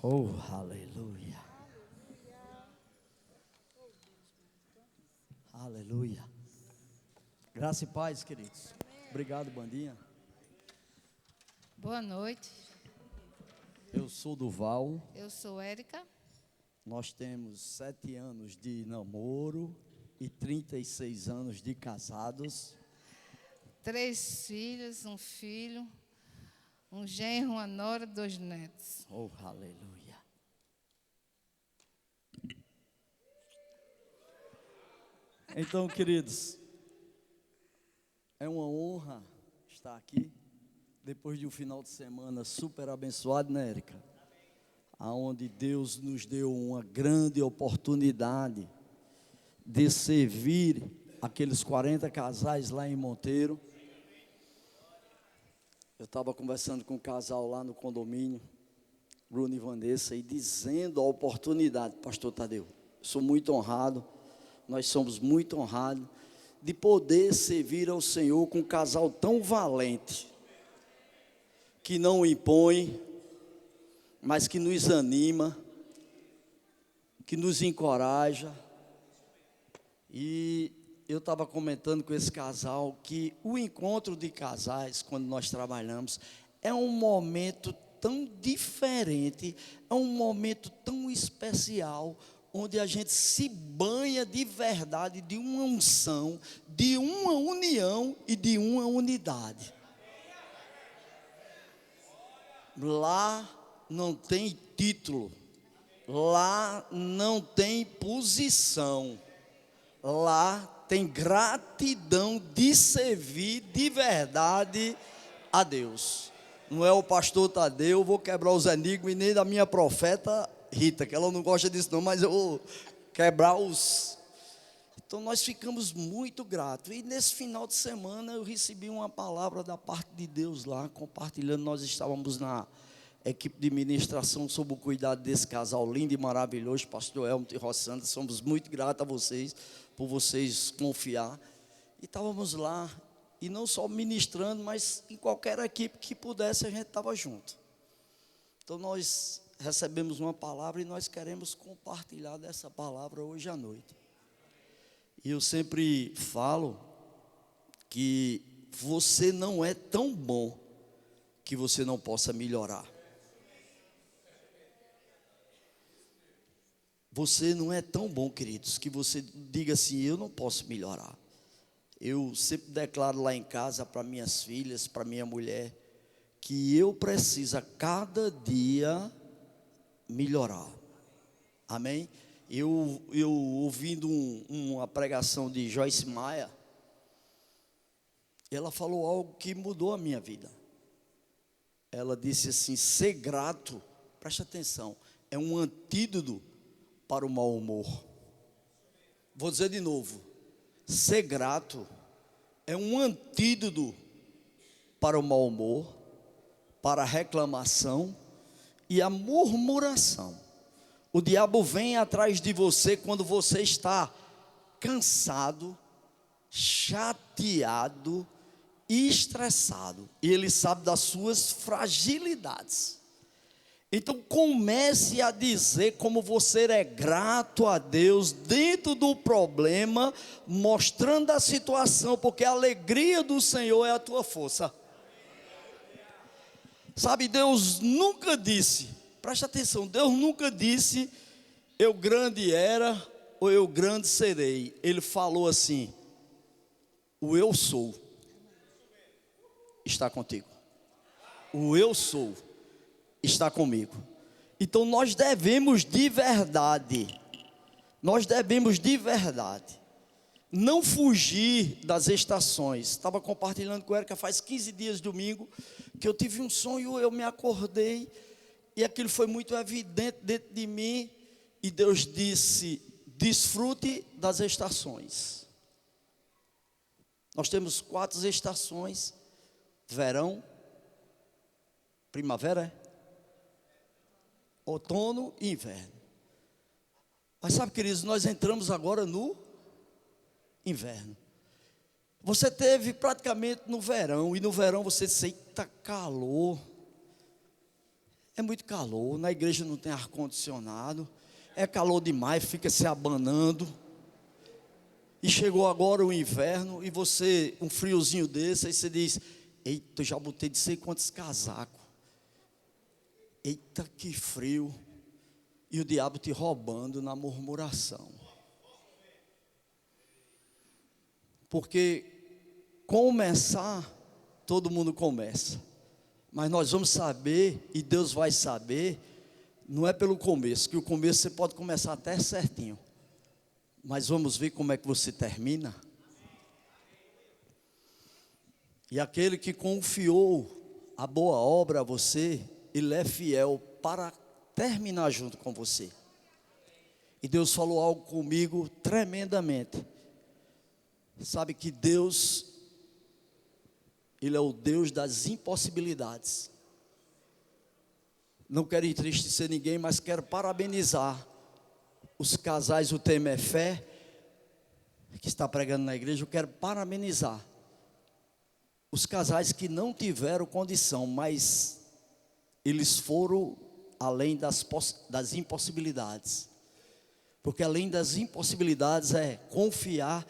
Oh, aleluia. Aleluia. Graça e paz, queridos. Obrigado, bandinha. Boa noite, Eu sou Duval. eu sou Érica. Nós temos 7 anos de namoro e 36 anos de casados. 3 filhos, um filho, um genro, uma nora, 2 netos. Oh, aleluia. Então, queridos, é uma honra estar aqui depois de um final de semana super abençoado, né, Érica? Aonde Deus nos deu uma grande oportunidade de servir aqueles 40 casais lá em Monteiro. Eu estava conversando com um casal lá no condomínio, Bruno e Vanessa, e dizendo a oportunidade, pastor Tadeu, sou muito honrado, nós somos muito honrados de poder servir ao Senhor com um casal tão valente, que não impõe, mas que nos anima, que nos encoraja. E eu estava comentando com esse casal que o encontro de casais, quando nós trabalhamos, é um momento tão diferente, é um momento tão especial, onde a gente se banha de verdade, de uma unção, de uma união e de uma unidade. Lá não tem título, lá não tem posição, lá tem gratidão de servir de verdade a Deus. Não é o pastor Tadeu, vou quebrar os enigmas, e nem da minha profeta Rita, que ela não gosta disso não, mas eu vou quebrar os... Então nós ficamos muito gratos. E nesse final de semana eu recebi uma palavra da parte de Deus lá, compartilhando. Nós estávamos na equipe de ministração sob o cuidado desse casal lindo e maravilhoso, pastor Elmo e Rossandra. Somos muito gratos a vocês, por vocês confiar. E estávamos lá, e não só ministrando, mas em qualquer equipe que pudesse, a gente estava junto. Então nós recebemos uma palavra e nós queremos compartilhar dessa palavra hoje à noite. E eu sempre falo que você não é tão bom que você não possa melhorar. Você não é tão bom, queridos, que você diga assim, eu não posso melhorar. Eu sempre declaro lá em casa para minhas filhas, para minha mulher, que eu preciso a cada dia melhorar. Amém? Eu ouvindo uma pregação de Joyce Meyer, ela falou algo que mudou a minha vida. Ela disse assim, ser grato, preste atenção, é um antídoto para o mau humor. Vou dizer de novo, ser grato é um antídoto para o mau humor, para a reclamação e a murmuração. O diabo vem atrás de você quando você está cansado, chateado e estressado. E ele sabe das suas fragilidades. Então comece a dizer como você é grato a Deus dentro do problema, mostrando a situação, porque a alegria do Senhor é a tua força. Sabe, Deus nunca disse, preste atenção, Deus nunca disse, eu grande era ou eu grande serei. Ele falou assim, o eu sou está contigo. O eu sou está comigo. Então nós devemos de verdade, não fugir das estações. Estava compartilhando com a Érica faz 15 dias, domingo, que eu tive um sonho, eu me acordei, e aquilo foi muito evidente dentro de mim, e Deus disse, desfrute das estações. Nós temos 4 estações, verão, primavera, outono e inverno. Mas sabe, queridos, nós entramos agora no inverno. Você teve praticamente no verão, e no verão você disse, eita calor. é muito calor, na igreja não tem ar-condicionado, é calor demais, fica se abanando. E chegou agora o inverno, e você, um friozinho desse, aí você diz: eita, eu já botei de sei quantos casacos. Eita, que frio. E o diabo te roubando na murmuração. Porque começar, todo mundo começa. Mas nós vamos saber, e Deus vai saber, não é pelo começo, que o começo você pode começar até certinho. Mas vamos ver como é que você termina. E aquele que confiou a boa obra a você, ele é fiel para terminar junto com você. E Deus falou algo comigo tremendamente. Sabe que Deus, Ele é o Deus das impossibilidades. Não quero entristecer ninguém, mas quero parabenizar os casais, o tema é fé, que está pregando na igreja. Eu quero parabenizar os casais que não tiveram condição, mas eles foram além das impossibilidades. Porque além das impossibilidades é confiar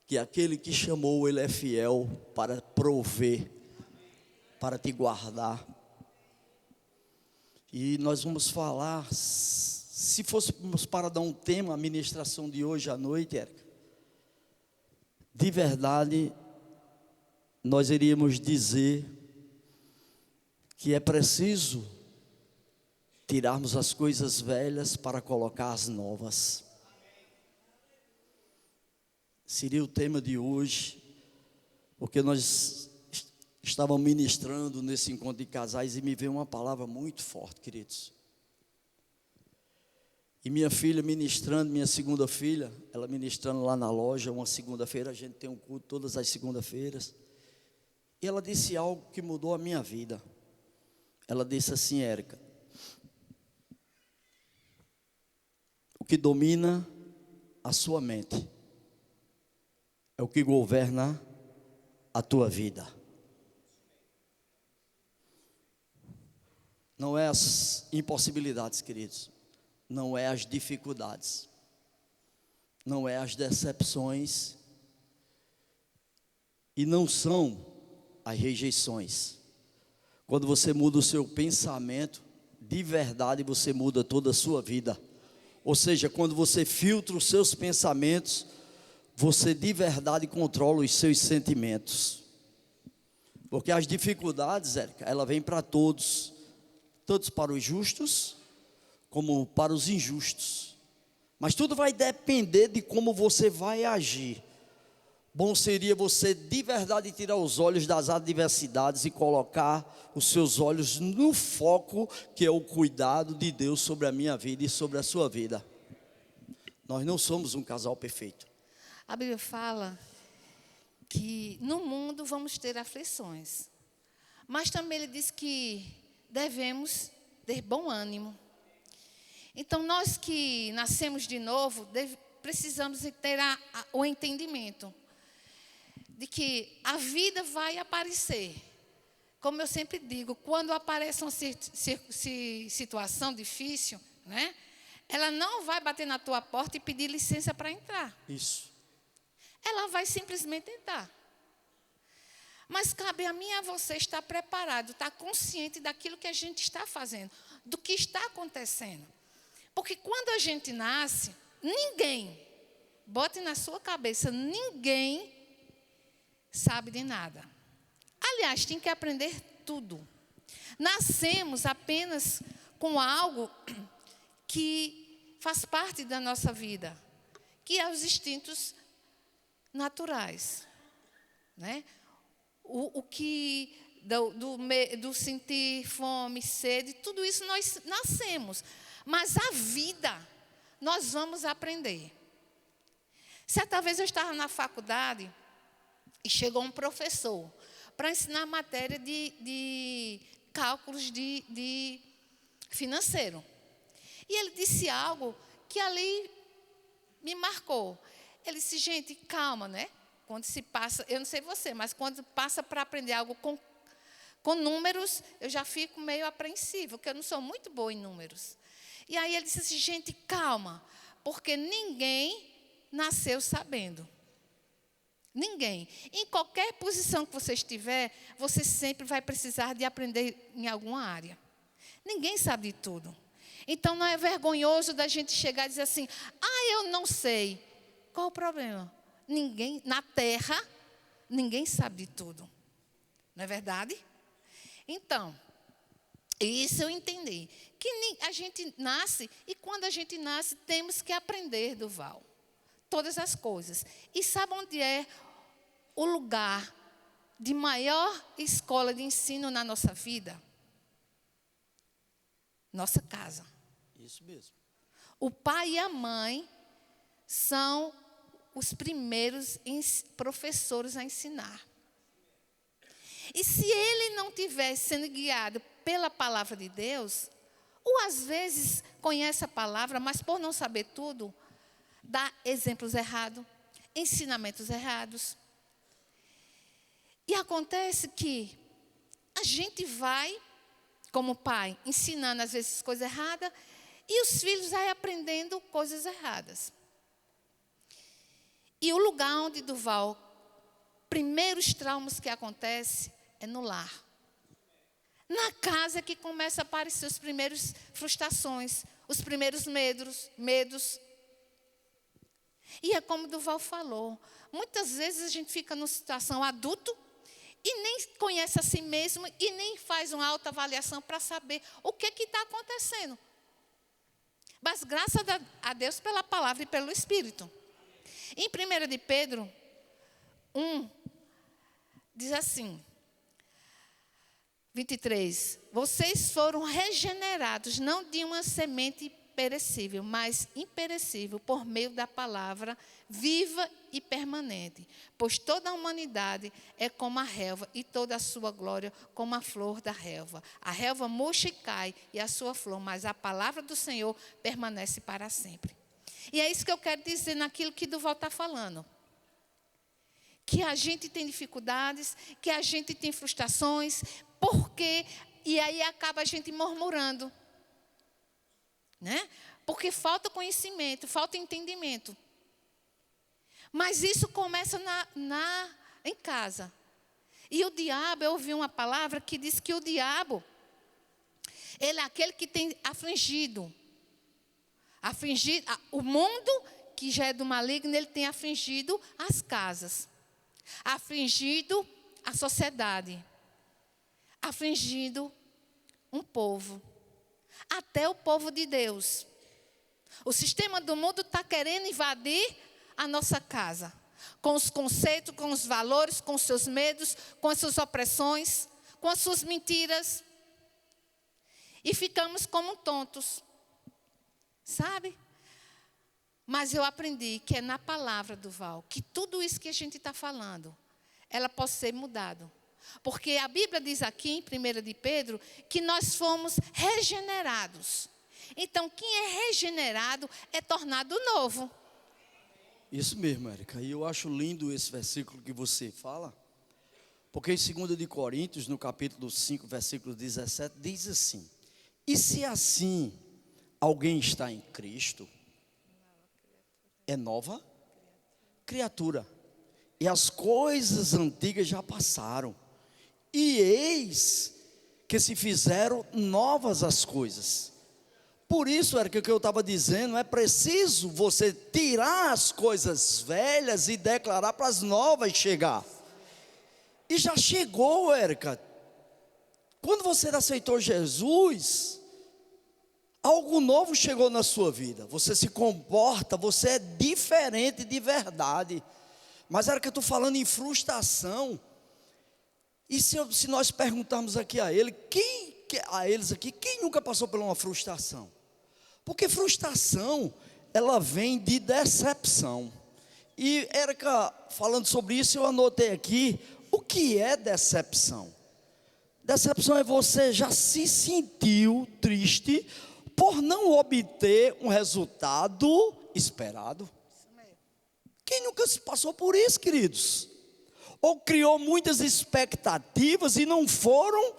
que aquele que chamou, ele é fiel para prover, para te guardar. E nós vamos falar, se fôssemos para dar um tema, a ministração de hoje à noite, Érica, de verdade, nós iríamos dizer que é preciso tirarmos as coisas velhas para colocar as novas. Seria o tema de hoje, porque nós estávamos ministrando nesse encontro de casais e me veio uma palavra muito forte, queridos. E minha filha ministrando, minha segunda filha, ela ministrando lá na loja, uma segunda-feira, a gente tem um culto todas as segundas-feiras. E ela disse algo que mudou a minha vida. Ela disse assim: Érica, o que domina a sua mente é o que governa a tua vida. Não é as impossibilidades, queridos. Não é as dificuldades. Não é as decepções. E não são as rejeições. Quando você muda o seu pensamento, de verdade você muda toda a sua vida. Ou seja, quando você filtra os seus pensamentos, você de verdade controla os seus sentimentos. Porque as dificuldades, Érica, ela vem para todos. Tanto para os justos, como para os injustos. Mas tudo vai depender de como você vai agir. Bom seria você de verdade tirar os olhos das adversidades e colocar os seus olhos no foco, que é o cuidado de Deus sobre a minha vida e sobre a sua vida. Nós não somos um casal perfeito. A Bíblia fala que no mundo vamos ter aflições. Mas também ele diz que devemos ter bom ânimo. Então, nós que nascemos de novo, precisamos ter o entendimento de que a vida vai aparecer. Como eu sempre digo, quando aparece uma situação difícil, né, ela não vai bater na tua porta e pedir licença para entrar. Isso. Ela vai simplesmente entrar. Mas cabe a mim e a você estar preparado, estar consciente daquilo que a gente está fazendo, do que está acontecendo. Porque quando a gente nasce, ninguém, bote na sua cabeça, ninguém sabe de nada. Aliás, tem que aprender tudo. Nascemos apenas com algo que faz parte da nossa vida, que é os instintos naturais, né? O que do sentir fome, sede, tudo isso nós nascemos. Mas a vida, nós vamos aprender. Certa vez eu estava na faculdade e chegou um professor para ensinar a matéria de cálculos de financeiro. E ele disse algo que ali me marcou. Ele disse: gente, calma, né? Quando se passa, eu não sei você, mas quando passa para aprender algo Com números, eu já fico meio apreensivo, porque eu não sou muito boa em números. E aí ele disse assim, gente, calma, porque ninguém nasceu sabendo. Ninguém. Em qualquer posição que você estiver, você sempre vai precisar de aprender em alguma área. Ninguém sabe de tudo. Então, não é vergonhoso da gente chegar e dizer assim, eu não sei. Qual o problema? Ninguém, na terra, ninguém sabe de tudo. Não é verdade? Então, isso eu entendi. Que a gente nasce, e quando a gente nasce, temos que aprender, Duval. Todas as coisas. E sabe onde é o lugar de maior escola de ensino na nossa vida? Nossa casa. Isso mesmo. O pai e a mãe são os primeiros professores a ensinar. E se ele não tivesse sendo guiado pela palavra de Deus, ou às vezes conhece a palavra, mas por não saber tudo, dá exemplos errados, ensinamentos errados. E acontece que a gente vai, como pai, ensinando às vezes coisas erradas, e os filhos vão aprendendo coisas erradas. E o lugar onde, Duval, primeiros traumas que acontecem é no lar. Na casa que começa a aparecer as primeiras frustrações, os primeiros medos. E é como Duval falou, muitas vezes a gente fica numa situação adulto e nem conhece a si mesmo e nem faz uma autoavaliação para saber o que está acontecendo. Mas graças a Deus pela palavra e pelo Espírito. Em 1 de Pedro 1, diz assim, 23, vocês foram regenerados, não de uma semente perecível, mas imperecível, por meio da palavra viva e permanente. Pois toda a humanidade é como a relva, e toda a sua glória como a flor da relva. A relva murcha e cai, e a sua flor, mas a palavra do Senhor permanece para sempre. E é isso que eu quero dizer naquilo que Duval está falando. Que a gente tem dificuldades, que a gente tem frustrações, porque, e aí acaba a gente murmurando. Né? Porque falta conhecimento, falta entendimento. Mas isso começa em casa. E o diabo, eu ouvi uma palavra que diz que o diabo, ele é aquele que tem afligido. O mundo, que já é do maligno, ele tem afligido as casas. Afligido a sociedade. Afligido um povo. Até o povo de Deus. O sistema do mundo está querendo invadir a nossa casa. Com os conceitos, com os valores, com os seus medos, com as suas opressões, com as suas mentiras. E ficamos como tontos. Sabe? Mas eu aprendi que é na palavra, Duval, que tudo isso que a gente está falando, ela pode ser mudado. Porque a Bíblia diz aqui, em 1 de Pedro, que nós fomos regenerados. Então, quem é regenerado é tornado novo. Isso mesmo, Érica. E eu acho lindo esse versículo que você fala. Porque em 2 de Coríntios, no capítulo 5, versículo 17, diz assim: e se assim alguém está em Cristo, é nova criatura. E as coisas antigas já passaram. E eis que se fizeram novas as coisas. Por isso, Érica, que eu estava dizendo, é preciso você tirar as coisas velhas e declarar para as novas chegar. E já chegou, Érica. Quando você aceitou Jesus, algo novo chegou na sua vida. Você se comporta, você é diferente de verdade. Mas, Érica, eu estou falando em frustração. E se nós perguntarmos aqui a eles aqui, quem nunca passou por uma frustração? Porque frustração, ela vem de decepção. E, Érica, falando sobre isso, eu anotei aqui, o que é decepção? Decepção é você já se sentiu triste por não obter um resultado esperado. Quem nunca passou por isso, queridos? ou criou muitas expectativas e não foram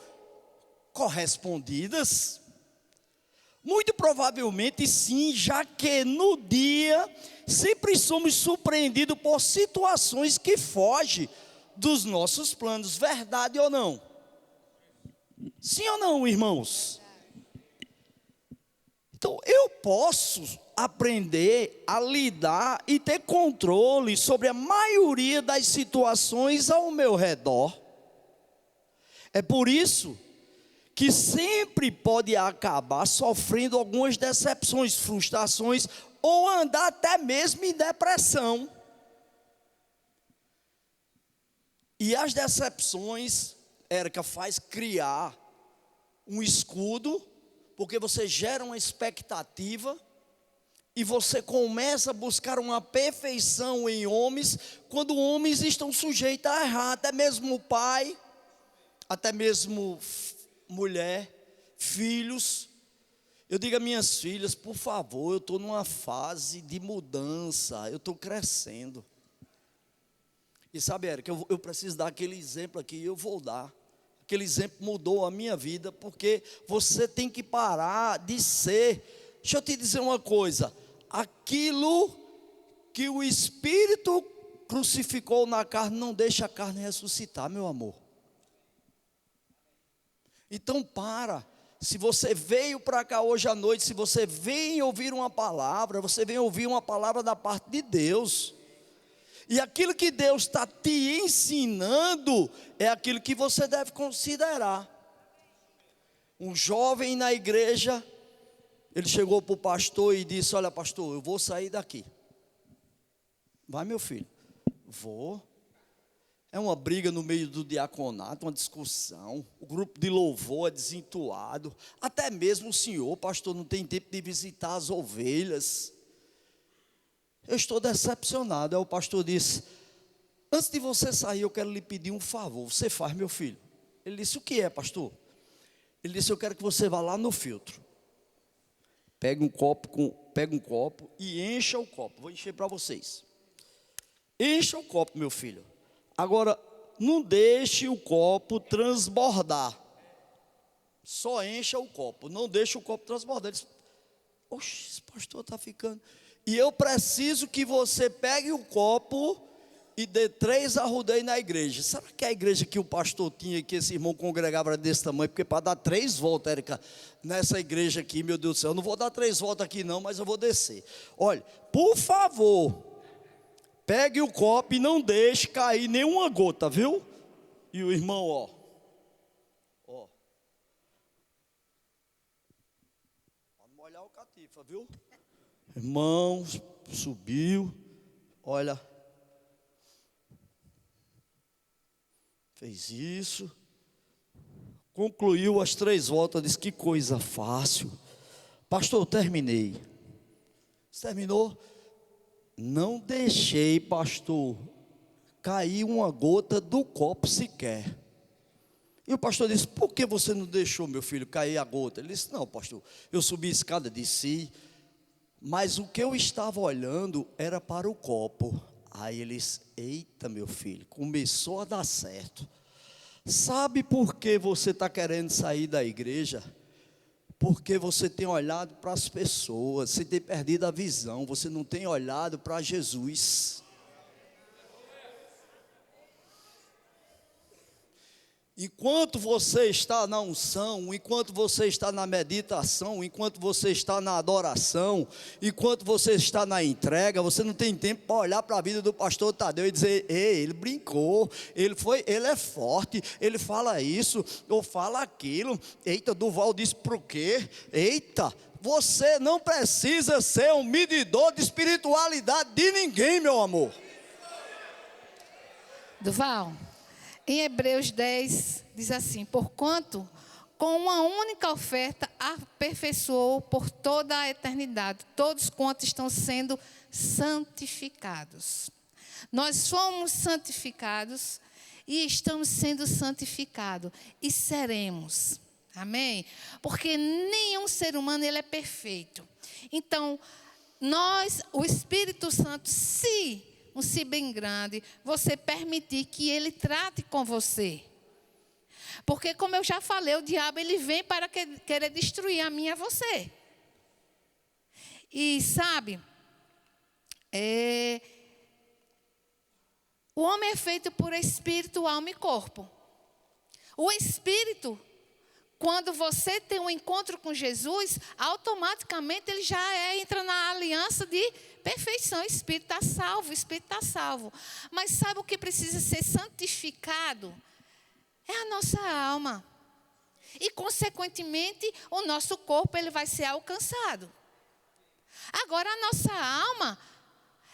correspondidas? Muito provavelmente sim, já que no dia sempre somos surpreendidos por situações que fogem dos nossos planos, verdade ou não? Sim ou não, irmãos? Então eu posso aprender a lidar e ter controle sobre a maioria das situações ao meu redor. É por isso que sempre pode acabar sofrendo algumas decepções, frustrações, ou andar até mesmo em depressão. E as decepções, Érica, faz criar um escudo, porque você gera uma expectativa, e você começa a buscar uma perfeição em homens, quando homens estão sujeitos a errar, até mesmo o pai, até mesmo mulher, filhos. Eu digo a minhas filhas, por favor, eu estou numa fase de mudança, eu estou crescendo. E sabe, Érica, eu preciso dar aquele exemplo aqui, eu vou dar. Aquele exemplo mudou a minha vida, porque você tem que parar de ser. Deixa eu te dizer uma coisa, aquilo que o Espírito crucificou na carne, não deixa a carne ressuscitar, meu amor. Então se você veio para cá hoje à noite, se você vem ouvir uma palavra, você vem ouvir uma palavra da parte de Deus, e aquilo que Deus está te ensinando, é aquilo que você deve considerar. Um jovem na igreja, ele chegou para o pastor e disse: olha pastor, eu vou sair daqui. Vai meu filho? Vou. É uma briga no meio do diaconato, uma discussão, o grupo de louvor é desentuado, até mesmo o senhor, pastor, não tem tempo de visitar as ovelhas. Eu estou decepcionado. Aí o pastor disse: antes de você sair, eu quero lhe pedir um favor, você faz, meu filho? Ele disse: o que é, pastor? Ele disse: eu quero que você vá lá no filtro, pega um copo e encha o copo, vou encher para vocês. Encha o copo, meu filho. Agora, não deixe o copo transbordar. Só encha o copo, não deixe o copo transbordar. Ele disse: oxe, esse pastor está ficando. E eu preciso que você pegue o copo e dê 3 arrudeios na igreja. Será que a igreja que o pastor tinha, que esse irmão congregava, era desse tamanho? Porque para dar 3 voltas, Érica, nessa igreja aqui, meu Deus do céu, eu não vou dar 3 voltas aqui não, mas eu vou descer. Olha, por favor, pegue o copo e não deixe cair nenhuma gota, viu? E o irmão, ó. Para não molhar o catifa, viu? Irmão, subiu, olha, fez isso, concluiu as 3 voltas, disse: que coisa fácil. Pastor, eu terminei. Você terminou? Não deixei, pastor, cair uma gota do copo sequer. E o pastor disse: por que você não deixou, meu filho, cair a gota? Ele disse: não, pastor, eu subi a escada, desci, mas o que eu estava olhando era para o copo. Aí ele disse: eita, meu filho, começou a dar certo. Sabe por que você está querendo sair da igreja? Porque você tem olhado para as pessoas, você tem perdido a visão, você não tem olhado para Jesus. Enquanto você está na unção, enquanto você está na meditação, enquanto você está na adoração, enquanto você está na entrega, você não tem tempo para olhar para a vida do pastor Tadeu e dizer: ei, ele brincou, ele é forte, ele fala isso, ou fala aquilo. Eita, Duval disse por quê? Eita, você não precisa ser um medidor de espiritualidade de ninguém, meu amor. Duval, em Hebreus 10, diz assim: porquanto, com uma única oferta, aperfeiçoou por toda a eternidade todos quantos estão sendo santificados. Nós somos santificados e estamos sendo santificados e seremos. Amém? Porque nenhum ser humano ele é perfeito. Então, o Espírito Santo, se um se bem grande, você permitir que ele trate com você. Porque, como eu já falei, o diabo ele vem para querer destruir a mim e a você. E sabe, o homem é feito por espírito, alma e corpo. O espírito, quando você tem um encontro com Jesus, automaticamente ele já entra na aliança de perfeição. O espírito está salvo, o espírito está salvo. Mas sabe o que precisa ser santificado? É a nossa alma. E, consequentemente, o nosso corpo ele vai ser alcançado. Agora, a nossa alma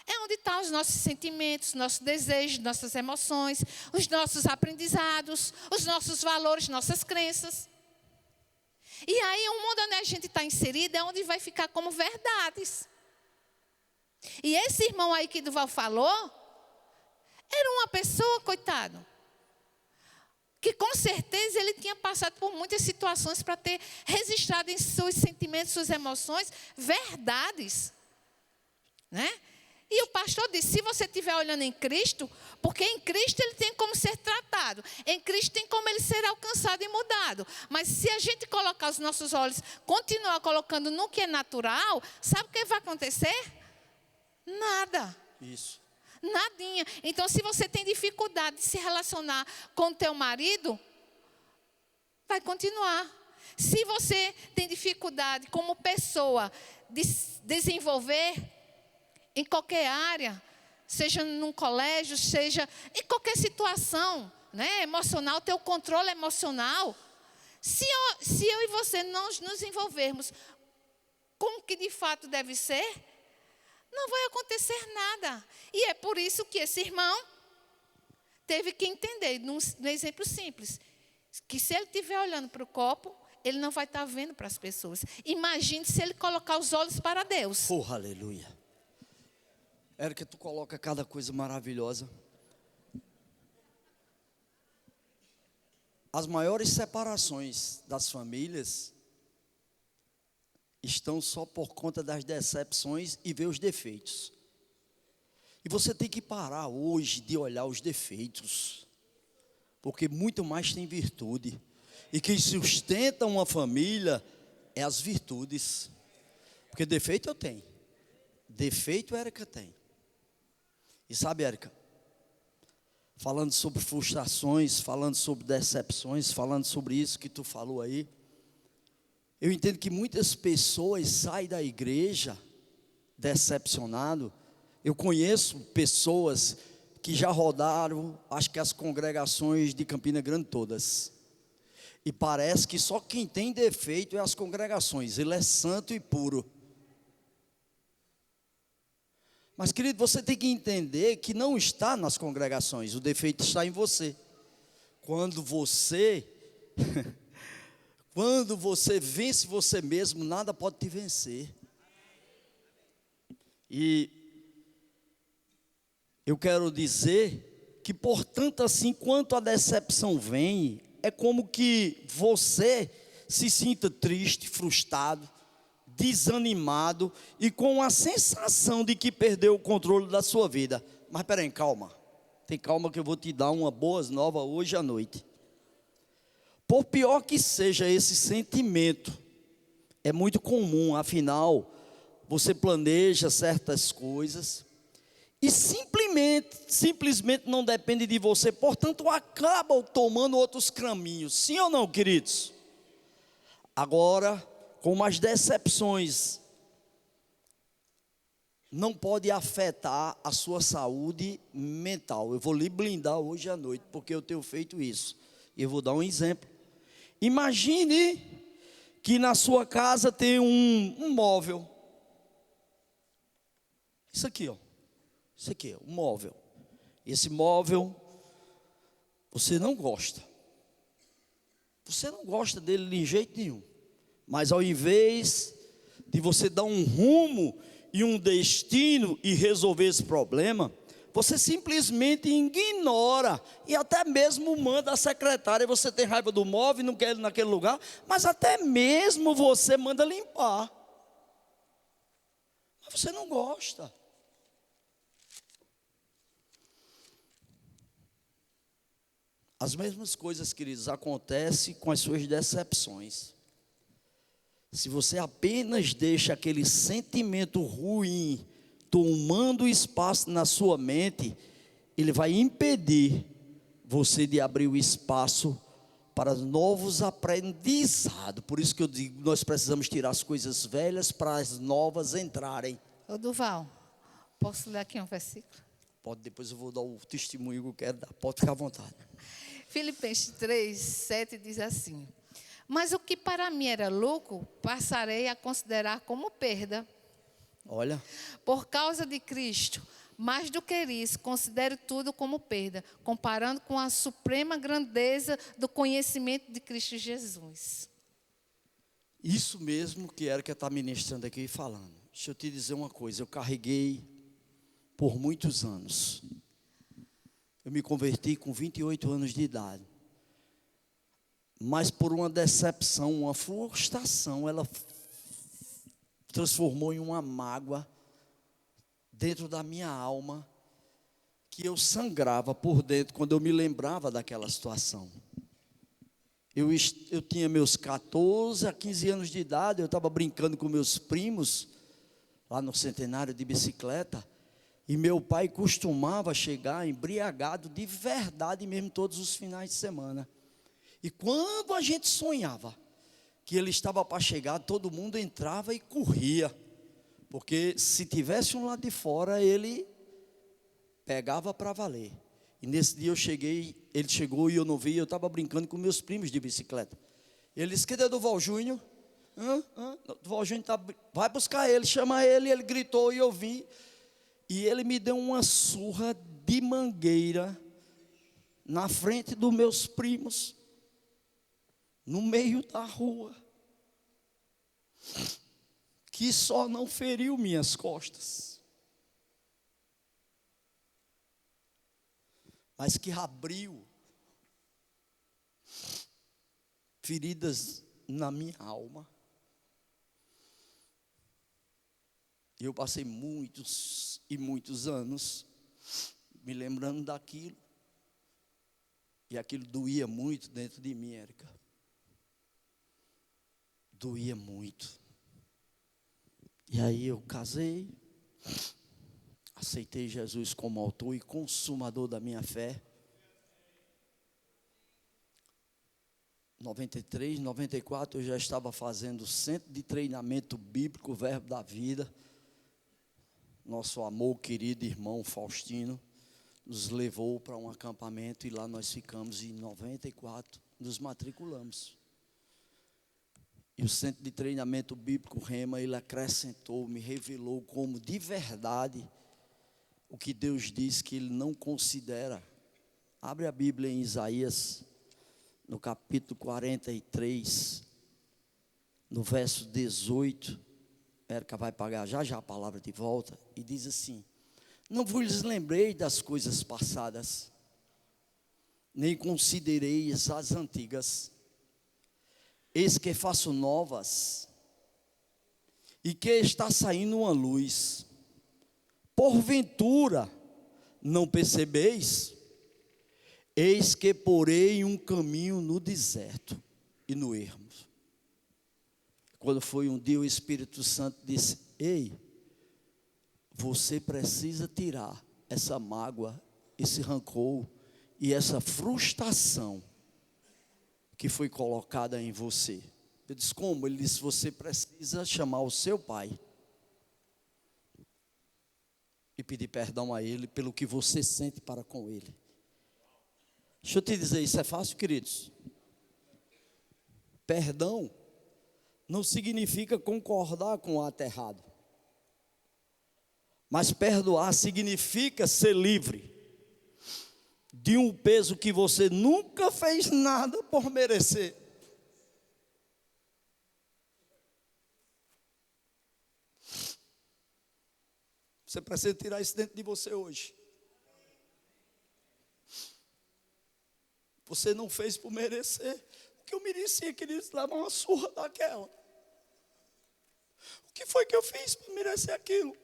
é onde estão os nossos sentimentos, nossos desejos, nossas emoções, os nossos aprendizados, os nossos valores, nossas crenças. E aí, o mundo onde a gente está inserido é onde vai ficar como verdades. E esse irmão aí que Duval falou, era uma pessoa, coitado, que com certeza ele tinha passado por muitas situações para ter registrado em seus sentimentos, suas emoções, verdades. Né? E o pastor disse, se você estiver olhando em Cristo, porque em Cristo ele tem como ser tratado, em Cristo tem como ele ser alcançado e mudado. Mas se a gente colocar os nossos olhos, continuar colocando no que é natural, sabe o que vai acontecer? Nada. Isso. Nadinha. Então, se você tem dificuldade de se relacionar com o teu marido, vai continuar. Se você tem dificuldade como pessoa de desenvolver em qualquer área, seja num colégio, seja em qualquer situação, né, emocional, teu controle emocional, se eu e você não nos envolvermos com o que de fato deve ser, não vai acontecer nada. E é por isso que esse irmão teve que entender, num exemplo simples, que se ele estiver olhando para o copo, ele não vai estar vendo para as pessoas. Imagine se ele colocar os olhos para Deus. Oh, aleluia. Érica, tu coloca cada coisa maravilhosa. As maiores separações das famílias estão só por conta das decepções e ver os defeitos. E você tem que parar hoje de olhar os defeitos, porque muito mais tem virtude. E quem sustenta uma família é as virtudes. Porque defeito eu tenho. Defeito Érica tem. E sabe, Érica, falando sobre frustrações, falando sobre decepções, falando sobre isso que tu falou aí, eu entendo que muitas pessoas saem da igreja decepcionado. Eu conheço pessoas que já rodaram, acho que as congregações de Campina Grande todas. E parece que só quem tem defeito é as congregações. Ele é santo e puro. Mas, querido, você tem que entender que não está nas congregações. O defeito está em você. Quando você vence você mesmo, nada pode te vencer. E eu quero dizer que, portanto, assim, quanto a decepção vem, é como que você se sinta triste, frustrado, desanimado e com a sensação de que perdeu o controle da sua vida. Mas peraí, calma. Tem calma que eu vou te dar uma boa nova hoje à noite. Por pior que seja esse sentimento, é muito comum, afinal, você planeja certas coisas e simplesmente não depende de você, portanto acaba tomando outros caminhos, sim ou não, queridos? Agora, como as decepções não pode afetar a sua saúde mental, eu vou lhe blindar hoje à noite, porque eu tenho feito isso, e eu vou dar um exemplo. Imagine que na sua casa tem um móvel. Isso aqui, ó. Isso aqui, um móvel. Esse móvel, você não gosta. Você não gosta dele de jeito nenhum. Mas ao invés de você dar um rumo e um destino e resolver esse problema, você simplesmente ignora e até mesmo manda a secretária. Você tem raiva do móvel, não quer ele naquele lugar, mas até mesmo você manda limpar. Mas você não gosta. As mesmas coisas, queridos, acontecem com as suas decepções. Se você apenas deixa aquele sentimento ruim tomando espaço na sua mente, ele vai impedir você de abrir o espaço para novos aprendizados. Por isso que eu digo, nós precisamos tirar as coisas velhas para as novas entrarem. Ô Duval, posso ler aqui um versículo? Pode, depois eu vou dar o testemunho que eu quero dar. Pode ficar à vontade. Filipenses 3, 7 diz assim: mas o que para mim era lucro, passarei a considerar como perda. Olha. Por causa de Cristo, mais do que isso, considero tudo como perda, comparando com a suprema grandeza do conhecimento de Cristo Jesus. Isso mesmo que era que eu estava ministrando aqui e falando. Deixa eu te dizer uma coisa, eu carreguei por muitos anos. Eu me converti com 28 anos de idade. Mas por uma decepção, uma frustração, ela transformou em uma mágoa dentro da minha alma, que eu sangrava por dentro quando eu me lembrava daquela situação. Eu tinha meus 14 a 15 anos de idade, eu estava brincando com meus primos, lá no Centenário de bicicleta, e meu pai costumava chegar embriagado de verdade mesmo todos os finais de semana. E quando a gente sonhava que ele estava para chegar, todo mundo entrava e corria, porque se tivesse um lado de fora, ele pegava para valer. E nesse dia eu cheguei, ele chegou e eu não vi, eu estava brincando com meus primos de bicicleta. Ele disse: cadê Duval Júnior? Duval Júnior vai buscar ele, chama ele. Ele gritou e eu vi. E ele me deu uma surra de mangueira na frente dos meus primos, no meio da rua, que só não feriu minhas costas, mas que abriu feridas na minha alma. E eu passei muitos e muitos anos me lembrando daquilo, e aquilo doía muito dentro de mim, Érica. Doía muito. E aí eu casei, aceitei Jesus como autor e consumador da minha fé. 93, 94 eu já estava fazendo o centro de treinamento bíblico, Verbo da Vida. Nosso amor querido irmão Faustino nos levou para um acampamento e lá nós ficamos. Em 94 nos matriculamos. E o centro de treinamento bíblico Rema, ele acrescentou, me revelou como de verdade o que Deus diz que ele não considera. Abre a Bíblia em Isaías, no capítulo 43, no verso 18. Érica vai pagar já a palavra de volta. E diz assim: não vos lembrei das coisas passadas, nem considereis as antigas. Eis que faço novas, e que está saindo uma luz. Porventura não percebeis? Eis que porei um caminho no deserto e no ermo. Quando foi um dia, o Espírito Santo disse: ei, você precisa tirar essa mágoa, esse rancor e essa frustração que foi colocada em você. Eu disse: como? Ele disse: você precisa chamar o seu pai e pedir perdão a ele pelo que você sente para com ele. Deixa eu te dizer, isso é fácil, queridos? Perdão não significa concordar com o ato errado, mas perdoar significa ser livre de um peso que você nunca fez nada por merecer. Você precisa tirar isso dentro de você hoje. Você não fez por merecer. O que eu merecia, queridos, levar uma surra daquela. O que foi que eu fiz para merecer aquilo?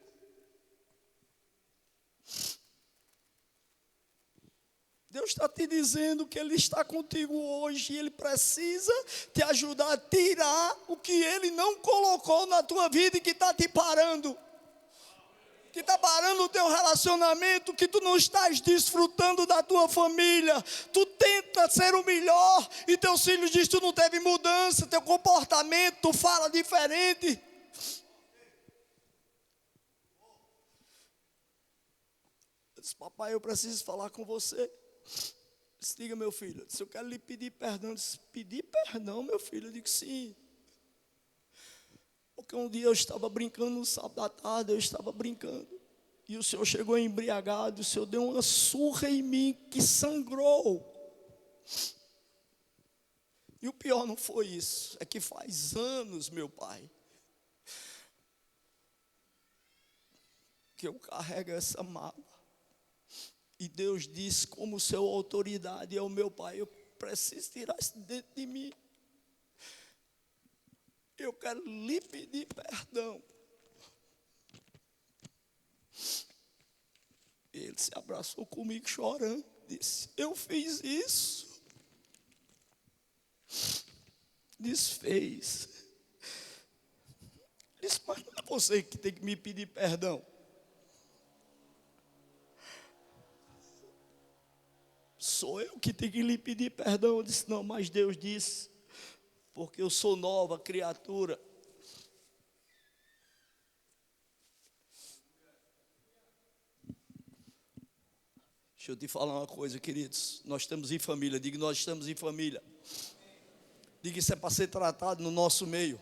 Deus está te dizendo que Ele está contigo hoje e Ele precisa te ajudar a tirar o que Ele não colocou na tua vida e que está te parando. Que está parando o teu relacionamento, que tu não estás desfrutando da tua família. Tu tenta ser o melhor e teus filhos dizem que tu não teve mudança, teu comportamento, tu fala diferente. Eu disse, papai, eu preciso falar com você. Eu disse, diga, meu filho. Eu disse, eu quero lhe pedir perdão. Eu disse, pedir perdão, meu filho? Eu digo, sim. Porque um dia eu estava brincando no sábado à tarde, eu estava brincando. E o Senhor chegou embriagado, o Senhor deu uma surra em mim que sangrou. E o pior não foi isso, é que faz anos, meu pai, que eu carrego essa mágoa. E Deus disse, como seu autoridade é o meu pai, eu preciso tirar isso dentro de mim. Eu quero lhe pedir perdão. Ele se abraçou comigo chorando. Disse, eu fiz isso. Desfez. Disse, mas não é você que tem que me pedir perdão. Sou eu que tenho que lhe pedir perdão. Eu disse, não, mas Deus disse, porque eu sou nova criatura. Deixa eu te falar uma coisa, queridos. Nós estamos em família. Diga, nós estamos em família. Diga, isso é para ser tratado no nosso meio.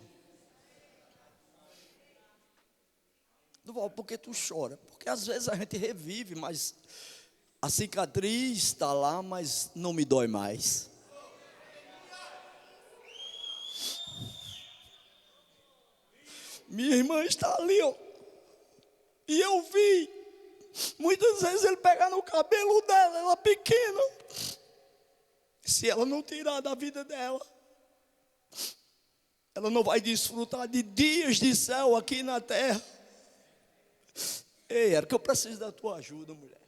Duval, por que tu chora? Porque às vezes a gente revive, mas a cicatriz está lá, mas não me dói mais. Minha irmã está ali, ó. E eu vi. Muitas vezes ele pega no cabelo dela, ela pequena. Se ela não tirar da vida dela, ela não vai desfrutar de dias de céu aqui na terra. Ei, era que eu preciso da tua ajuda, mulher.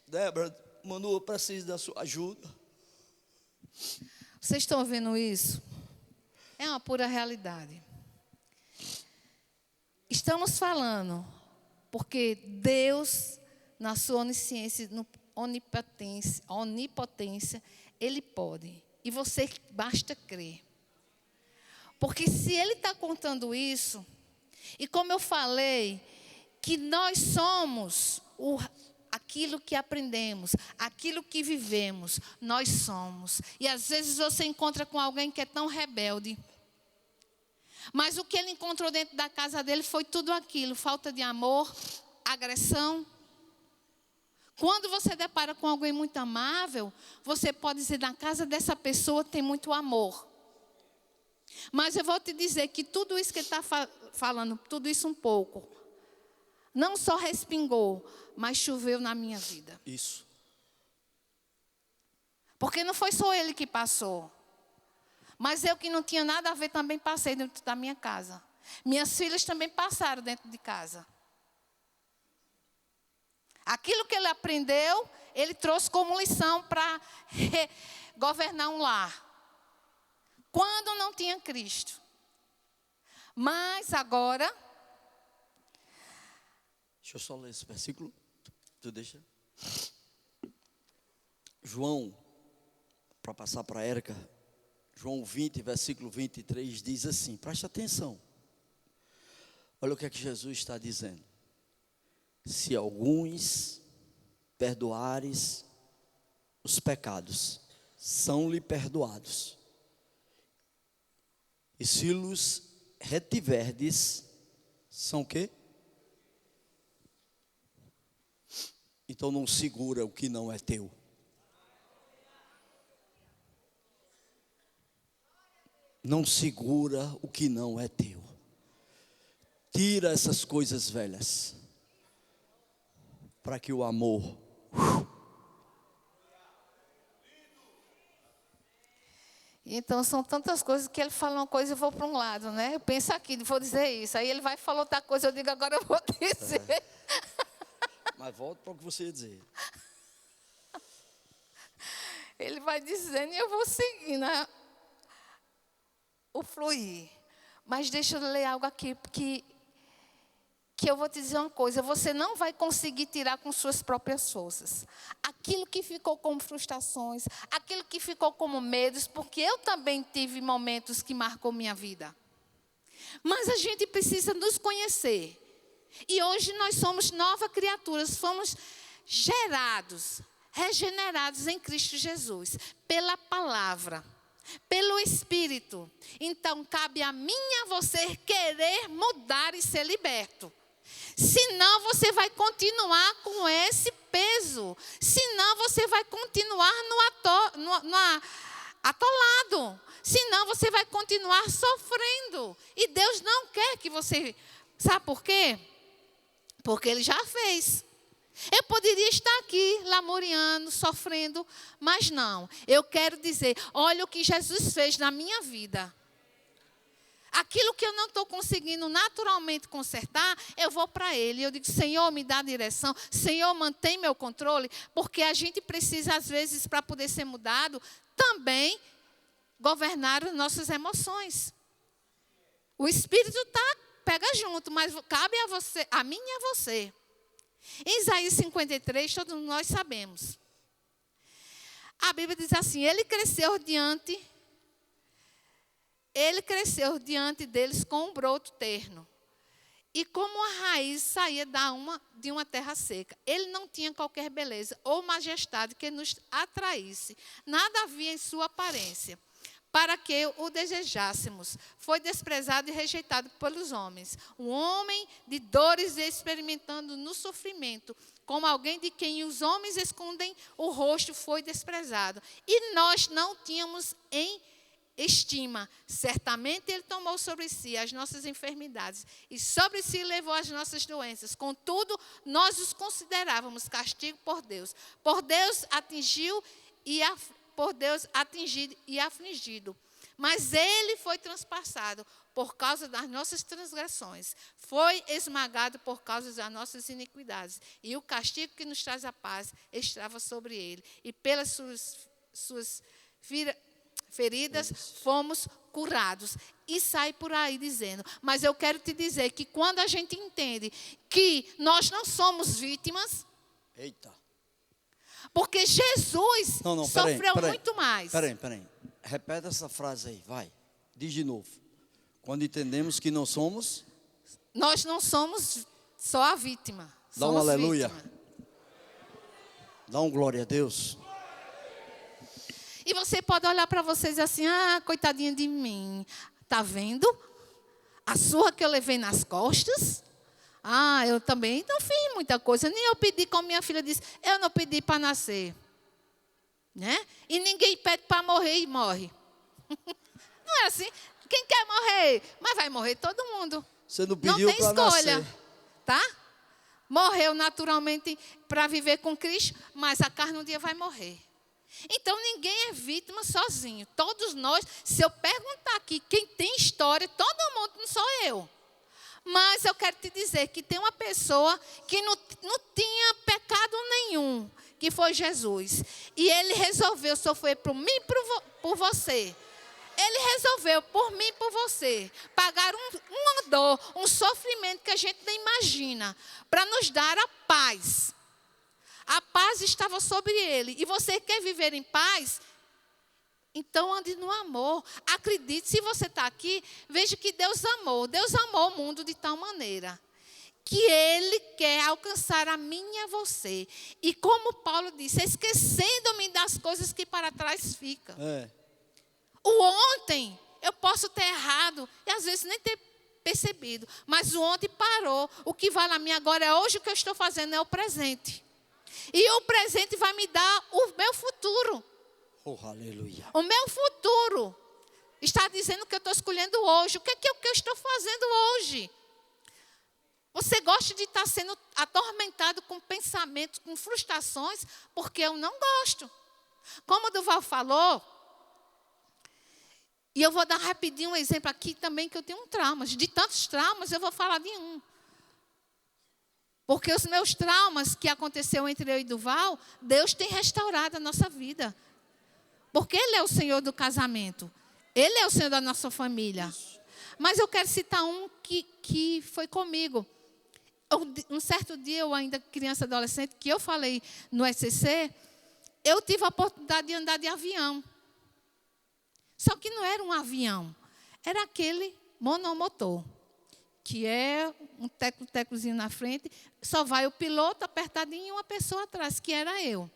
Débora, Manu, eu preciso da sua ajuda. Vocês estão vendo isso? É uma pura realidade. Estamos falando porque Deus, na sua onisciência, onipotência, Ele pode. E você basta crer. Porque se Ele está contando isso, e como eu falei, que nós somos aquilo que aprendemos, aquilo que vivemos, nós somos. E às vezes você encontra com alguém que é tão rebelde. Mas o que ele encontrou dentro da casa dele foi tudo aquilo, falta de amor, agressão. Quando você depara com alguém muito amável, você pode dizer, na casa dessa pessoa tem muito amor. Mas eu vou te dizer que tudo isso que ele está falando, tudo isso um pouco, não só respingou, mas choveu na minha vida. Isso. Porque não foi só ele que passou. Mas eu que não tinha nada a ver também passei dentro da minha casa. Minhas filhas também passaram dentro de casa. Aquilo que ele aprendeu, ele trouxe como lição para governar um lar. Quando não tinha Cristo. Mas agora... Deixa eu só ler esse versículo. Tu deixa? João, para passar para a Érica... João 20, versículo 23, diz assim, preste atenção. Olha o que é que Jesus está dizendo. Se alguns perdoares os pecados, são-lhe perdoados. E se los retiverdes, são o quê? Então não segura o que não é teu. Não segura o que não é teu. Tira essas coisas velhas. Para que o amor... Então são tantas coisas que ele fala uma coisa e eu vou para um lado, né? Eu penso aqui, vou dizer isso. Aí ele vai falar outra coisa, eu digo agora eu vou dizer. Mas volta para o que você ia dizer. Ele vai dizendo e eu vou seguindo o fluir. Mas deixa eu ler algo aqui, que eu vou te dizer uma coisa. Você não vai conseguir tirar com suas próprias forças aquilo que ficou como frustrações, aquilo que ficou como medos, porque eu também tive momentos que marcou minha vida. Mas a gente precisa nos conhecer. E hoje nós somos novas criaturas, fomos gerados, regenerados em Cristo Jesus, pela palavra, pelo Espírito. Então, cabe a mim e a você querer mudar e ser liberto. Senão, você vai continuar com esse peso. Senão, você vai continuar atolado. Senão, você vai continuar sofrendo. E Deus não quer que você... Sabe por quê? Porque Ele já fez. Eu poderia estar aqui, lamuriando, sofrendo, mas não. Eu quero dizer, olha o que Jesus fez na minha vida. Aquilo que eu não estou conseguindo naturalmente consertar, eu vou para Ele. Eu digo, Senhor, me dá direção. Senhor, mantém meu controle. Porque a gente precisa, às vezes, para poder ser mudado, também governar as nossas emoções. O Espírito pega junto, mas cabe a você, a mim e a você. Em Isaías 53, todos nós sabemos. A Bíblia diz assim, ele cresceu diante deles com um broto terno. E como a raiz saía de uma terra seca. Ele não tinha qualquer beleza ou majestade que nos atraísse. Nada havia em sua aparência, para que o desejássemos. Foi desprezado e rejeitado pelos homens. Um homem de dores experimentando no sofrimento, como alguém de quem os homens escondem o rosto, foi desprezado. E nós não tínhamos em estima. Certamente Ele tomou sobre si as nossas enfermidades e sobre si levou as nossas doenças. Contudo, nós os considerávamos castigo por Deus. Por Deus atingido e afligido. Mas Ele foi transpassado por causa das nossas transgressões. Foi esmagado por causa das nossas iniquidades. E o castigo que nos traz a paz estava sobre Ele. E pelas suas feridas fomos curados. E sai por aí dizendo. Mas eu quero te dizer que quando a gente entende que nós não somos vítimas... Eita. Porque Jesus sofreu muito mais. Peraí. Repete essa frase aí, vai. Diz de novo. Quando entendemos que não somos... Nós não somos só a vítima. Dá um aleluia. Dá um glória a Deus. E você pode olhar para vocês assim, coitadinha de mim. Tá vendo? A surra que eu levei nas costas... eu também não fiz muita coisa. Nem eu pedi, como minha filha disse, eu não pedi para nascer. Né? E ninguém pede para morrer e morre. Não é assim? Quem quer morrer? Mas vai morrer todo mundo. Você não pediu para nascer. Não tem escolha. Tá? Morreu naturalmente para viver com Cristo, mas a carne um dia vai morrer. Então ninguém é vítima sozinho. Todos nós, se eu perguntar aqui quem tem história, todo mundo, não sou eu. Mas eu quero te dizer que tem uma pessoa que não tinha pecado nenhum, que foi Jesus. E Ele resolveu sofrer por mim e por você. Ele resolveu por mim e por você pagar uma dor, um sofrimento que a gente nem imagina, para nos dar a paz. A paz estava sobre Ele. E você quer viver em paz? Então ande no amor. Acredite, se você está aqui, veja que Deus amou. Deus amou o mundo de tal maneira que Ele quer alcançar a mim e a você. E como Paulo disse, esquecendo-me das coisas que para trás ficam. O ontem, eu posso ter errado e às vezes nem ter percebido. Mas o ontem parou. O que vale a mim agora é hoje. O que eu estou fazendo é o presente. E o presente vai me dar o meu futuro. Oh, aleluia. O meu futuro está dizendo que eu estou escolhendo hoje. O que é que eu estou fazendo hoje? Você gosta de estar sendo atormentado com pensamentos, com frustrações, porque eu não gosto. Como o Duval falou, e eu vou dar rapidinho um exemplo aqui também, que eu tenho traumas. De tantos traumas, eu vou falar de um. Porque os meus traumas que aconteceu entre eu e Duval, Deus tem restaurado a nossa vida. Porque Ele é o Senhor do casamento. Ele é o Senhor da nossa família. Mas eu quero citar um que foi comigo. Um certo dia, eu ainda criança, adolescente, que eu falei no SCC, eu tive a oportunidade de andar de avião. Só que não era um avião, era aquele monomotor, que é um tecozinho na frente, só vai o piloto apertadinho e uma pessoa atrás, que era eu.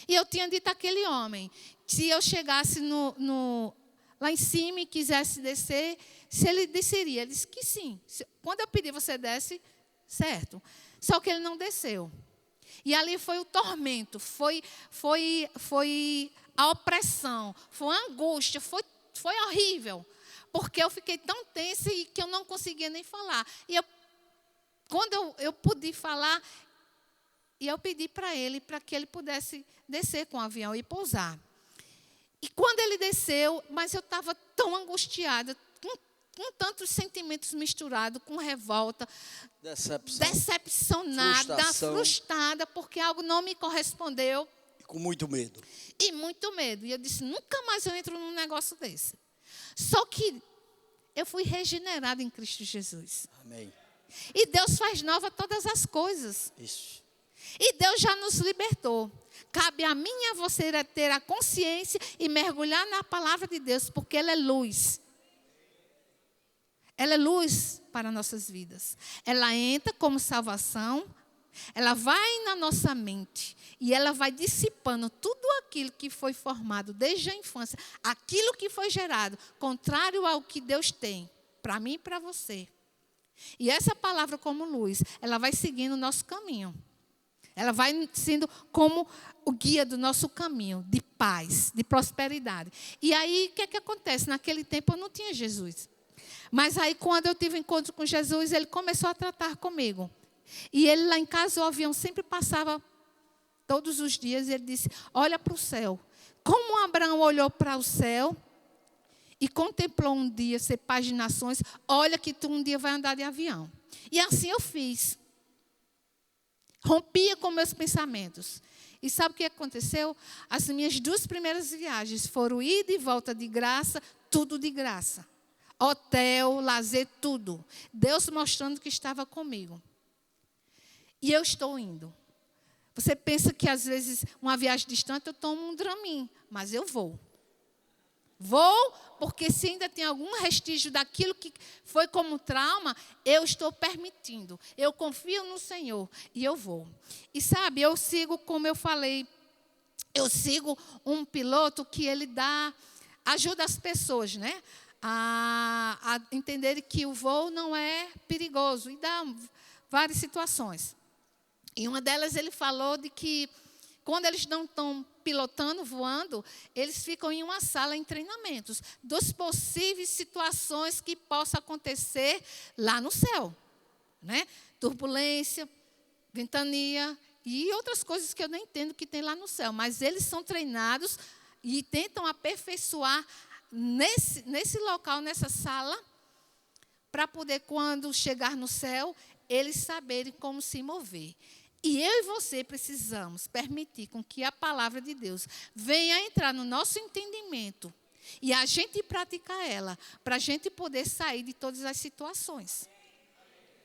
E eu tinha dito àquele homem, se eu chegasse lá em cima e quisesse descer, se ele desceria. Ele disse que sim. Quando eu pedi, você desce, certo. Só que ele não desceu. E ali foi o tormento, foi a opressão, foi a angústia, foi horrível. Porque eu fiquei tão tensa e que eu não conseguia nem falar. E quando eu pude falar, e eu pedi para que ele pudesse descer com o avião e pousar. E quando ele desceu, mas eu estava tão angustiada, com tantos sentimentos misturados, com revolta, decepcionada, frustrada, porque algo não me correspondeu. E com muito medo. E muito medo. E eu disse, nunca mais eu entro num negócio desse. Só que eu fui regenerada em Cristo Jesus. Amém. E Deus faz nova todas as coisas. Isso. E Deus já nos libertou. Cabe a mim e a você ter a consciência e mergulhar na palavra de Deus, porque ela é luz. Ela é luz para nossas vidas. Ela entra como salvação, ela vai na nossa mente e ela vai dissipando tudo aquilo que foi formado desde a infância, aquilo que foi gerado, contrário ao que Deus tem para mim e para você. E essa palavra como luz, ela vai seguindo o nosso caminho. Ela vai sendo como o guia do nosso caminho de paz, de prosperidade. E aí, o que é que acontece? Naquele tempo eu não tinha Jesus. Mas aí, quando eu tive um encontro com Jesus, ele começou a tratar comigo. E ele lá em casa, o avião sempre passava todos os dias, e ele disse, olha para o céu. Como Abraão olhou para o céu e contemplou um dia ser paz de nações, olha que tu um dia vai andar de avião. E assim eu fiz. Rompia com meus pensamentos. E sabe o que aconteceu? As minhas 2 primeiras viagens foram ida e volta de graça, tudo de graça. Hotel, lazer, tudo. Deus mostrando que estava comigo. E eu estou indo. Você pensa que às vezes uma viagem distante eu tomo um Dramin, mas eu vou. Vou, porque se ainda tem algum restígio daquilo que foi como trauma, eu estou permitindo. Eu confio no Senhor e eu vou. E sabe, eu sigo, como eu falei, eu sigo um piloto que ele ajuda as pessoas, né? A entenderem que o voo não é perigoso. E dá várias situações. E uma delas ele falou de que quando eles não estão pilotando, voando, eles ficam em uma sala em treinamentos das possíveis situações que possam acontecer lá no céu, né? Turbulência, ventania e outras coisas que eu não entendo que tem lá no céu. Mas eles são treinados e tentam aperfeiçoar nesse local, nessa sala, para poder, quando chegar no céu, eles saberem como se mover. E eu e você precisamos permitir com que a palavra de Deus venha entrar no nosso entendimento e a gente praticar ela, para a gente poder sair de todas as situações.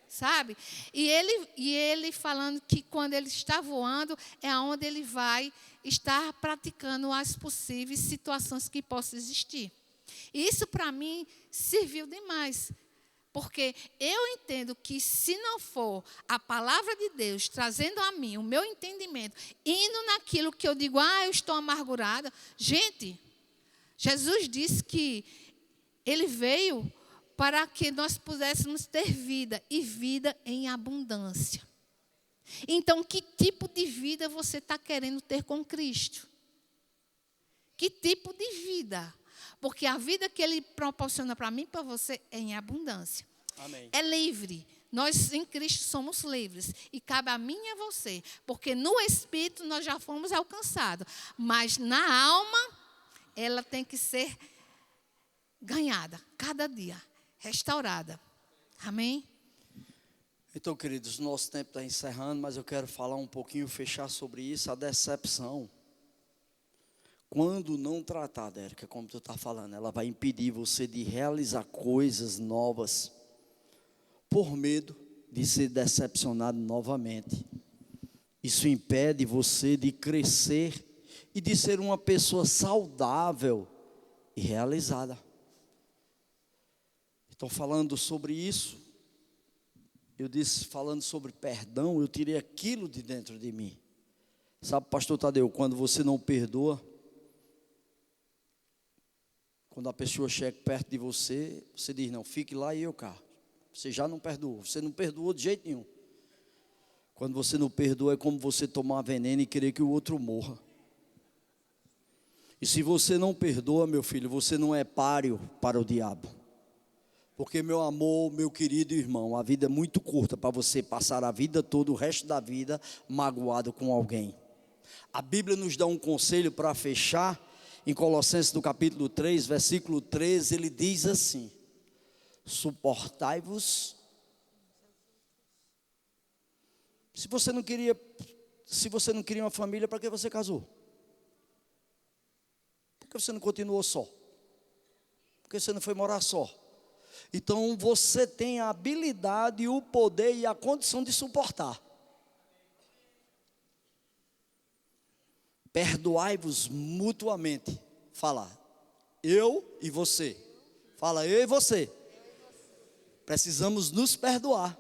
Sabe? E ele falando que quando ele está voando, é onde ele vai estar praticando as possíveis situações que possam existir. E isso, para mim, serviu demais. Porque eu entendo que se não for a palavra de Deus trazendo a mim o meu entendimento, indo naquilo que eu digo, eu estou amargurada. Gente, Jesus disse que ele veio para que nós pudéssemos ter vida e vida em abundância. Então, que tipo de vida você está querendo ter com Cristo? Que tipo de vida? Porque a vida que Ele proporciona para mim e para você é em abundância. Amém. É livre. Nós em Cristo somos livres. E cabe a mim e a você. Porque no Espírito nós já fomos alcançados. Mas na alma, ela tem que ser ganhada. Cada dia. Restaurada. Amém? Então, queridos, nosso tempo está encerrando, mas eu quero falar um pouquinho, fechar sobre isso, a decepção. quando não tratada, Érica, como tu está falando, ela vai impedir você de realizar coisas novas, por medo de ser decepcionado novamente. Isso impede você de crescer e de ser uma pessoa saudável e realizada. Estou falando sobre isso. Eu disse, falando sobre perdão, eu tirei aquilo de dentro de mim. Sabe, pastor Tadeu, quando você não perdoa, quando a pessoa chega perto de você, você diz, não, fique lá e eu cá. Você já não perdoou, você não perdoou de jeito nenhum. Quando você não perdoa, é como você tomar veneno e querer que o outro morra. E se você não perdoa, meu filho, você não é páreo para o diabo. Porque, meu amor, meu querido irmão, a vida é muito curta para você passar a vida toda, o resto da vida, magoado com alguém. A Bíblia nos dá um conselho para fechar, em Colossenses do capítulo 3, versículo 13, ele diz assim: suportai-vos. Se você não queria uma família, para que você casou? Por que você não continuou só? Por que você não foi morar só? Então você tem a habilidade, o poder e a condição de suportar. Perdoai-vos mutuamente. Fala, eu e você. Fala, eu e você. Precisamos nos perdoar.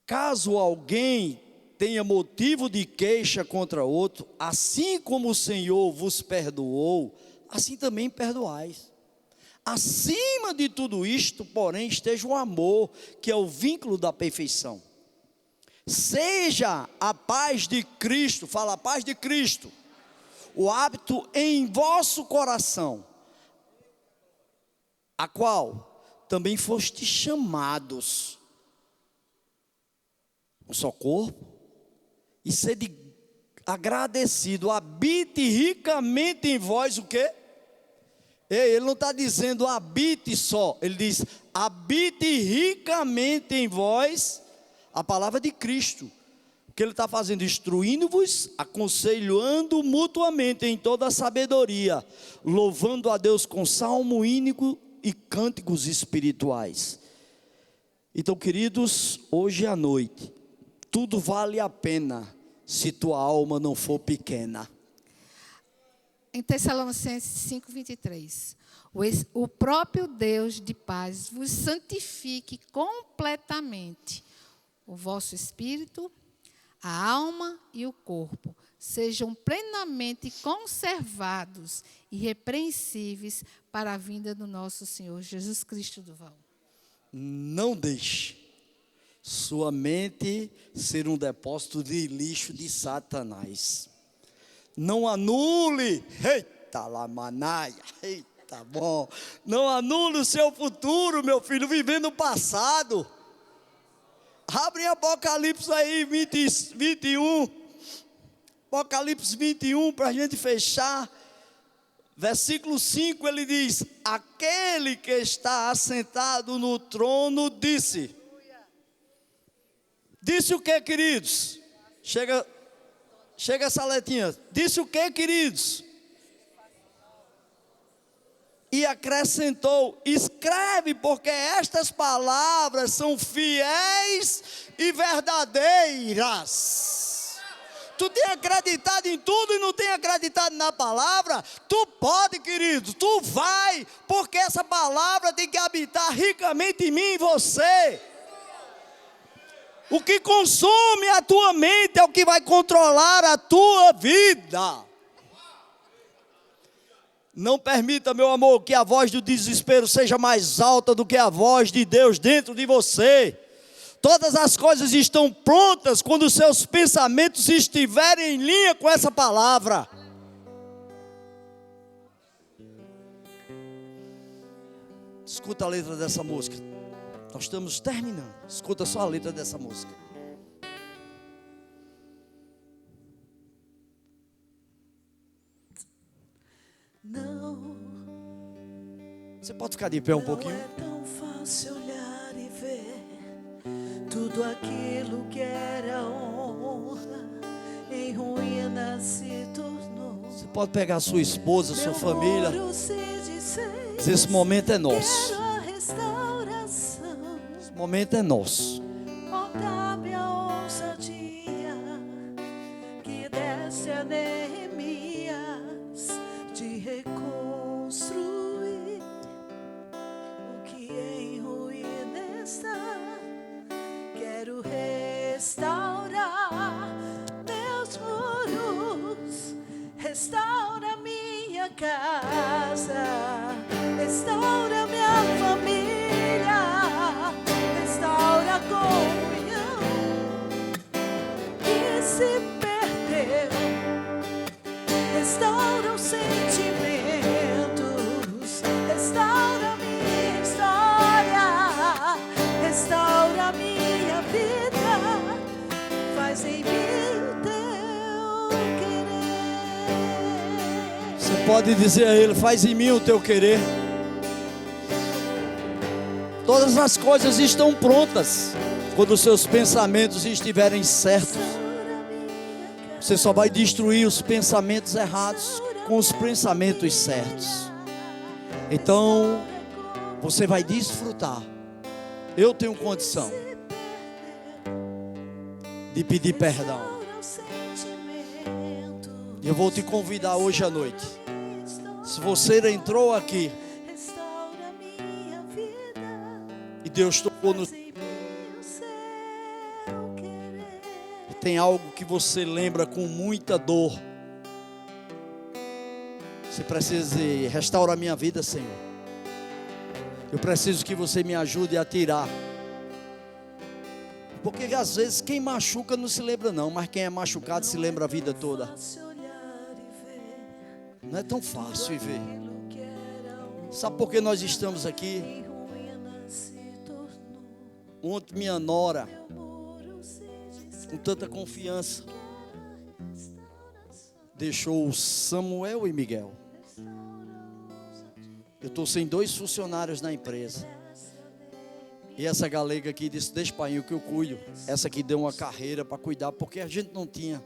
Caso alguém tenha motivo de queixa contra outro, assim como o Senhor vos perdoou, assim também perdoais. Acima de tudo isto, porém, esteja o amor, que é o vínculo da perfeição. Seja a paz de Cristo, fala a paz de Cristo, o hábito em vosso coração, a qual também foste chamados, um só corpo, e sede agradecido, habite ricamente em vós o quê? Ele não está dizendo habite só, ele diz habite ricamente em vós a palavra de Cristo. O que ele está fazendo? Instruindo-vos, aconselhando mutuamente em toda a sabedoria, louvando a Deus com salmo, hínico e cânticos espirituais. Então, queridos, hoje à noite, tudo vale a pena se tua alma não for pequena. Em Tessalonicenses 5:23, o próprio Deus de paz vos santifique completamente, o vosso espírito, a alma e o corpo sejam plenamente conservados e irrepreensíveis para a vinda do nosso Senhor Jesus Cristo do Val. Não deixe sua mente ser um depósito de lixo de Satanás. Não anule, eita lamanaia, eita bom, não anule o seu futuro, meu filho, vivendo o passado. Abre em Apocalipse aí, 21, Apocalipse 21, para a gente fechar, versículo 5, ele diz, aquele que está assentado no trono disse o que, queridos? Chega essa letrinha. Disse o que, queridos? E acrescentou, escreve, porque estas palavras são fiéis e verdadeiras. Tu tem acreditado em tudo e não tem acreditado na palavra? Tu pode, querido, tu vai, porque essa palavra tem que habitar ricamente em mim e em você. O que consome a tua mente é o que vai controlar a tua vida. Não permita, meu amor, que a voz do desespero seja mais alta do que a voz de Deus dentro de você. Todas as coisas estão prontas quando os seus pensamentos estiverem em linha com essa palavra. Escuta a letra dessa música. Nós estamos terminando. Escuta só a letra dessa música. Não. Você pode ficar de pé um pouquinho? Não é tão fácil olhar e ver tudo aquilo que era honra em ruína se tornou. Você pode pegar a sua esposa, sua família. Muro se desfez, Esse momento é nosso. quero a restauração. Esse momento é nosso. Dá-me a ousadia que desse a Neemias de reconstruir o que em ruína está. Quero restaurar meus muros, restaura minha casa, restaura minha família, restaura a comunhão que se perdeu, restaura os sentimentos, restaura minha história, restaura minha vida, faz em mim o teu querer. Você pode dizer a Ele: faz em mim o teu querer. Todas as coisas estão prontas quando os seus pensamentos estiverem certos. Você só vai destruir os pensamentos errados com os pensamentos certos. Então, você vai desfrutar. Eu tenho condição de pedir perdão. E eu vou te convidar hoje à noite. Se você entrou aqui e Deus tocou no... Tem algo que você lembra com muita dor. Você precisa dizer: restaura a minha vida, Senhor. Eu preciso que você me ajude a tirar. Porque às vezes quem machuca não se lembra não, mas quem é machucado se lembra a vida toda. Não é tão fácil ver. Sabe por que nós estamos aqui? Ontem minha nora, com tanta confiança, deixou o Samuel e Miguel. Eu estou sem 2 funcionários na empresa. E essa galega aqui disse: deixa para mim que eu cuido. Essa aqui deu uma carreira para cuidar, porque a gente não tinha.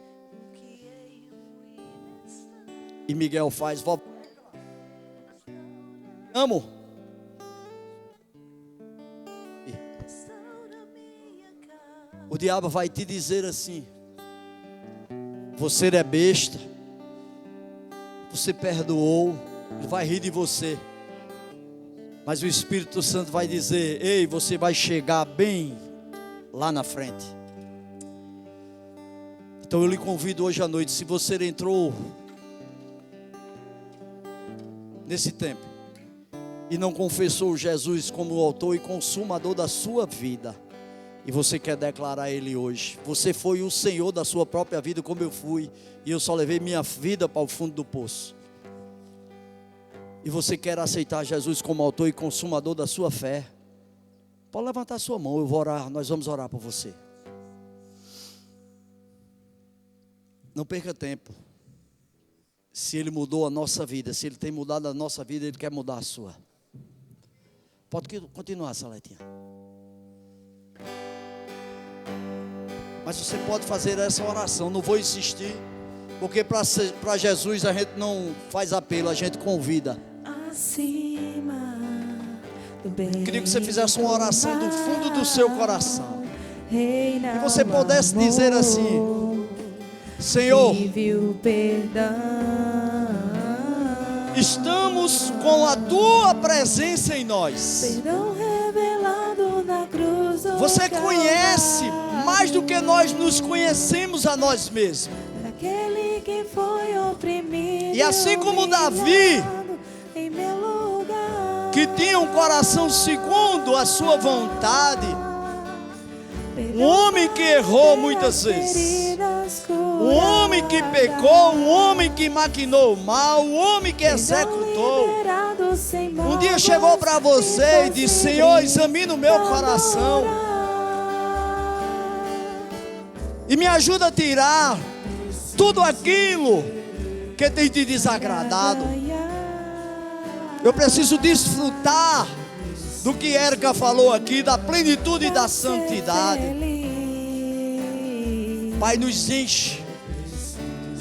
E Miguel faz: vó, amo. O diabo vai te dizer assim: você é besta, você perdoou, ele vai rir de você. Mas o Espírito Santo vai dizer: ei, você vai chegar bem lá na frente. Então eu lhe convido hoje à noite, se você entrou nesse tempo e não confessou Jesus como o autor e consumador da sua vida, e você quer declarar Ele hoje: você foi o Senhor da sua própria vida, como eu fui, e eu só levei minha vida para o fundo do poço. E você quer aceitar Jesus como autor e consumador da sua fé, pode levantar sua mão, eu vou orar, nós vamos orar por você. Não perca tempo. Se Ele mudou a nossa vida, se Ele tem mudado a nossa vida, Ele quer mudar a sua. Pode continuar, Saletinha. Mas você pode fazer essa oração. Não vou insistir, porque para Jesus a gente não faz apelo, a gente convida. Acima do bem. Queria que você fizesse uma oração do fundo do seu coração. E E você pudesse dizer assim: Senhor, estamos com a Tua presença em nós. Perdão revelado na cruz do Você conhece mais do que nós nos conhecemos a nós mesmos. daquele que foi oprimido. E assim como Davi, em meu lugar, que tinha um coração segundo a sua vontade, um homem que errou muitas vezes, um homem que pecou, um homem que maquinou mal, um homem que executou, um dia chegou para você e disse: Senhor, examina o meu coração e me ajuda a tirar tudo aquilo que tem te desagradado. Eu preciso desfrutar do que Érica falou aqui, da plenitude e da santidade. Pai, nos enche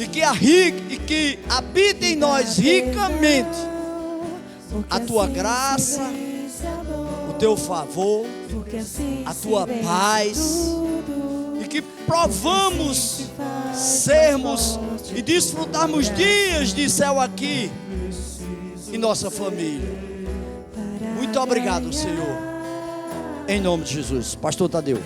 e que habite em nós ricamente a tua graça, o teu favor, a tua paz, e que provamos sermos e desfrutarmos dias de céu aqui em nossa família. Muito obrigado, Senhor, em nome de Jesus. Pastor Tadeu.